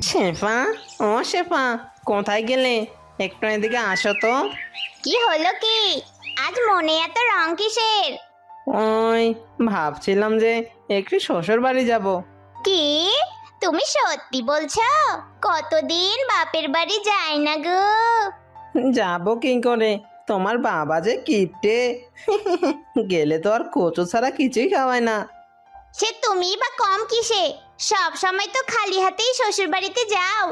শেফা, ও শেফা, কোথায় গেলে? একটু এদিকে আসো তো। কি হলো কি? আজ মনে এত রং কিসের? ওই ভাবছিলাম যে একটু শ্বশুর বাড়ি যাব। কি? তুমি সত্যি বলছো? কতদিন বাপের বাড়ি যাই না গো। যাব কি করে, তোমার বাবা যে কিপটে। গেলে তো আর কচু ছাড়া কিছুই খাওয়ায় না। সে তুমি বা কম কিসে? সব সময় তো খালি হাতেই শ্বশুর বাড়িতে যাও,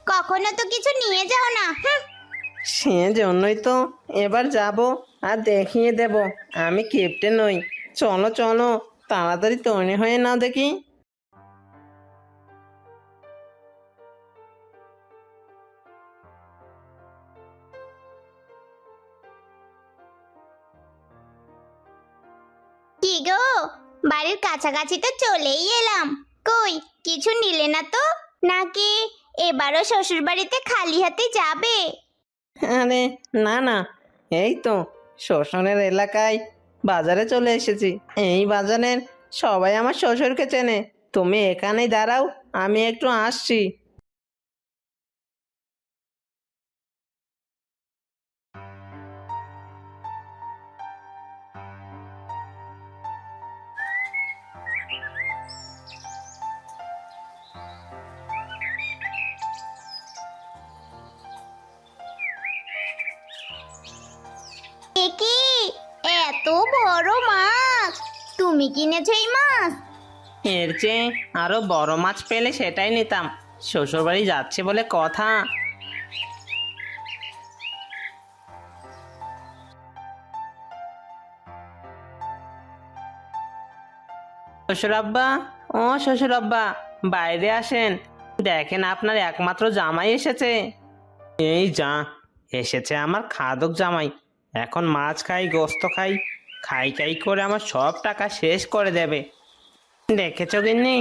কখনো তো কিছু নিয়ে যাও না। হুঁ। সে জন্যই তো এবার যাব, আর দেখিয়ে দেব আমি কিপটে নই। চলো চলো, তাড়াতাড়ি তৈরি হয়ে নাও দেখি। কি গো, বাড়ির কাছাকাছি তো চলেই এলাম। কই, কিছু নিলে না তো? নাকি এবারও শ্বশুর বাড়িতে খালি হাতে যাবে? আরে না না, এই তো শ্বশুরের এলাকায় বাজারে চলে এসেছি। এই বাজারের সবাই আমার শ্বশুরকে চেনে। তুমি এখানেই দাঁড়াও, আমি একটু আসছি। এ কি, এত বড় মাছ! তুমি কিনেছো এই মাছ? এর চেয়ে আরো বড় মাছ পেলে সেটাই নিতাম, শ্বশুর বাড়ি যাচ্ছে বলে কথা। শ্বশুর আব্বা, ও শ্বশুর আব্বা, বাইরে আসেন। দেখেন আপনার একমাত্র জামাই এসেছে। এই যা, এসেছে আমার খাদক জামাই। এখন মাছ খাই, গোস্ত খাই, খাই খাই করে আমার সব টাকা শেষ করে দেবে। দেখেছো গিন্নি,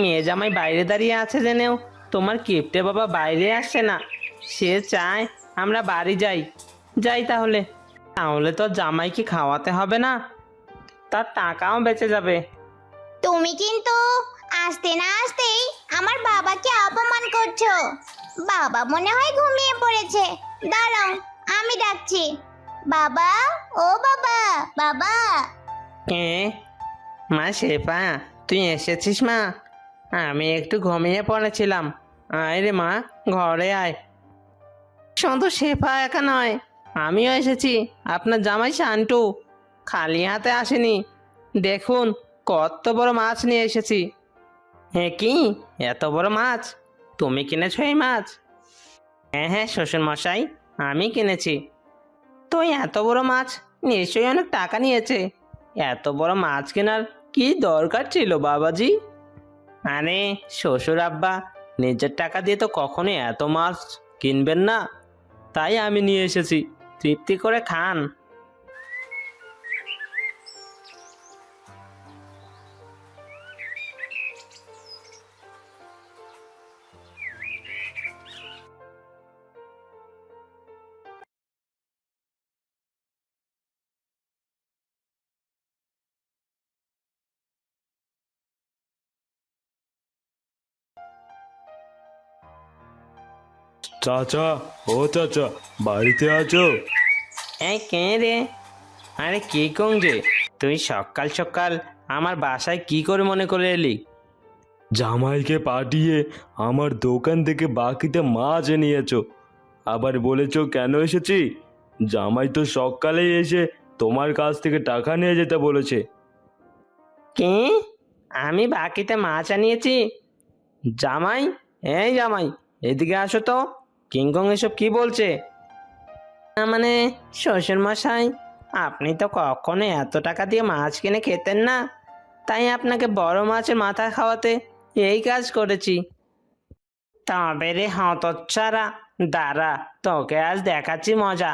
মেয়ে জামাই বাইরে দাঁড়িয়ে আছে জেনেও তোমার কিপ্টে বাবা বাইরে আসছে না। সে চায় আমরা বাড়ি যাই। যাই তাহলে, তাহলে তো জামাইকে খাওয়াতে হবে না, তার টাকাও বেঁচে যাবে। তুমি কিন্তু আসতে না আসতেই আমার বাবাকে অপমান করছো। বাবা মনে হয় ঘুমিয়ে পড়েছে। দাঁড়াও, আমি ডাকছি। বাবা, ও বাবা, বাবা। কে? মা শেফা, তুই এসেছিস মা? আমি একটু ঘুমিয়ে পড়েছিলাম। আয় রে মা, ঘরে আয়। শুধু শেফা একা নয়, আমিও এসেছি। আপনার জামাই শান্টু খালি হাতে আসেনি। দেখুন কত বড় মাছ নিয়ে এসেছি। হ্যাঁ কি, এত বড় মাছ? তুমি কিনেছো এই মাছ? হ্যাঁ হ্যাঁ শ্বশুর মশাই, আমি কিনেছি। তো এত বড় মাছ নিশ্চয়ই অনেক টাকা নিয়েছে। এত বড় মাছ কেনার কি দরকার ছিল বাবাজি? আরে শ্বশুর আব্বা নিজের টাকা দিয়ে তো কখনোই এত মাছ কিনবেন না, তাই আমি নিয়ে এসেছি। তৃপ্তি করে খান। চাচা, ও চাচা, বাড়িতে আছো? এই কে রে? আরে কি কং যে, তুই সকাল সকাল আমার বাসায় কি করে মনে করে এলি? জামাইকে পাঠিয়ে আমার দোকান থেকে বাকিতে মাছ নিয়েছো, আবার বলেছো কেন এসেছি? জামাই তো সকালেই এসে তোমার কাছ থেকে টাকা নিয়ে যেতে বলেছে। কি? আমি বাকিতে মাছ আনিয়েছি? জামাই, এই জামাই, এদিকে আসো তো। কিংকং এসব কি বলছে? না মানে শ্বশুর মশাই, আপনি তো কখনো এত টাকা দিয়ে মাছ কিনে খেতেন না, তাই আপনাকে বড় মাছের মাথা খাওয়াতে এই কাজ করেছি। তবে রে হতচ্ছাড়া, দাঁড়া, তোকে আজ দেখাচ্ছি মজা।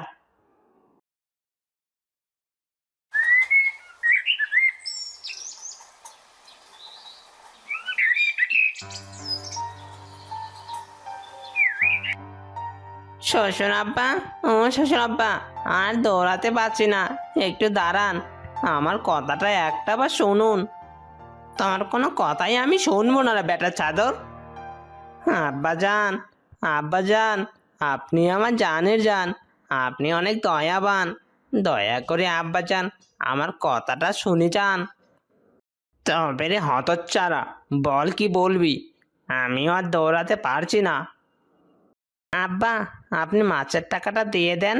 শ্বশুর আব্বা, ও শ্বশুর আব্বা, আর দৌড়াতে পারছি না, একটু দাঁড়ান, আমার কথাটা একটা বার শুনুন। তোমার কোনো কথাই আমি শুনবো না রে বেটার চাদর। আব্বাজান, আব্বাজান, আপনি আমার জানের জান, আপনি অনেক দয়াবান, দয়া করে আব্বাজান আমার কথাটা শুনে যান। তবে রে হতচ্ছাড়া, বল কি বলবি, আমিও আর দৌড়াতে পারছি না। আব্বা, আপনি মাছের টাকাটা দিয়ে দেন,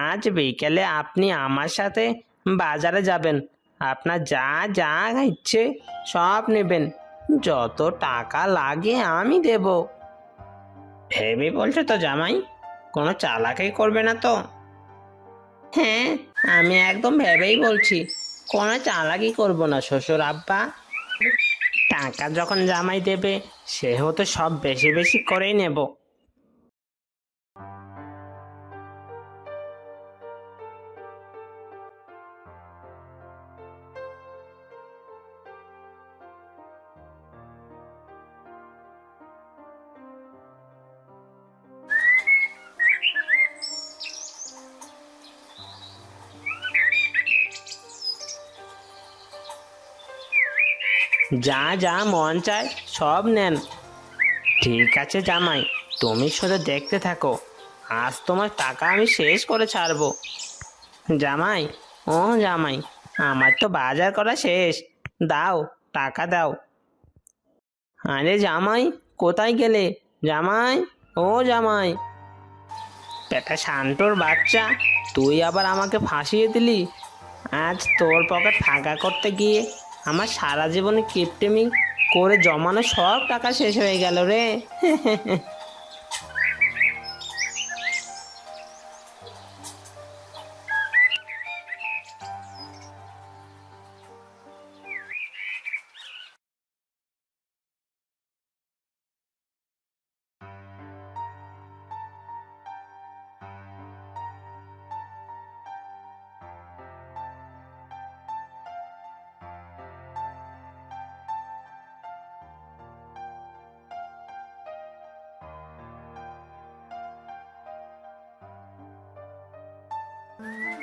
আজ বিকেলে আপনি আমার সাথে বাজারে যাবেন, আপনার যা যা ইচ্ছে সব নেবেন, যত টাকা লাগে আমি দেব। ভেবে বলছো তো জামাই, কোনো চালাকি করবে না তো? হ্যাঁ, আমি একদম ভেবেই বলছি, কোনো চালাকি করব না শ্বশুর আব্বা। টাকা যখন জামাই দেবে সেহেতু সব বেশি বেশি করেই নেব। যা যা মন চায় সব নেন। ঠিক আছে জামাই, তুমি শুধু দেখতে থাকো, আজ তোমার টাকা আমি শেষ করে ছাড়বো। জামাই, ও জামাই, আমার তো বাজার করা শেষ, দাও, টাকা দাও। আরে জামাই, কোথায় গেলে? জামাই, ও জামাই, বেটা শান্তর বাচ্চা, তুই আবার আমাকে ফাঁসিয়ে দিলি। আজ তোর পকেট ফাঁকা করতে গিয়ে আমার সারা জীবনে কিপটেমি করে জমানো সব টাকা শেষ হয়ে গেল রে।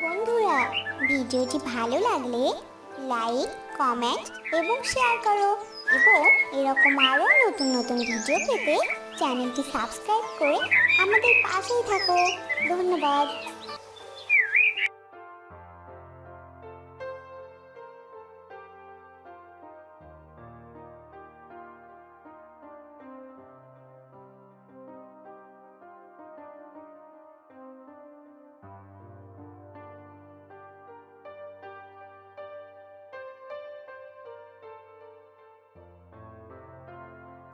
বন্ধুরা, ভিডিওটি ভালো লাগলে লাইক, কমেন্ট এবং শেয়ার করো, এবং এরকম আরও নতুন নতুন ভিডিও পেতে চ্যানেলটি সাবস্ক্রাইব করে আমাদের পাশেই থাকো। ধন্যবাদ।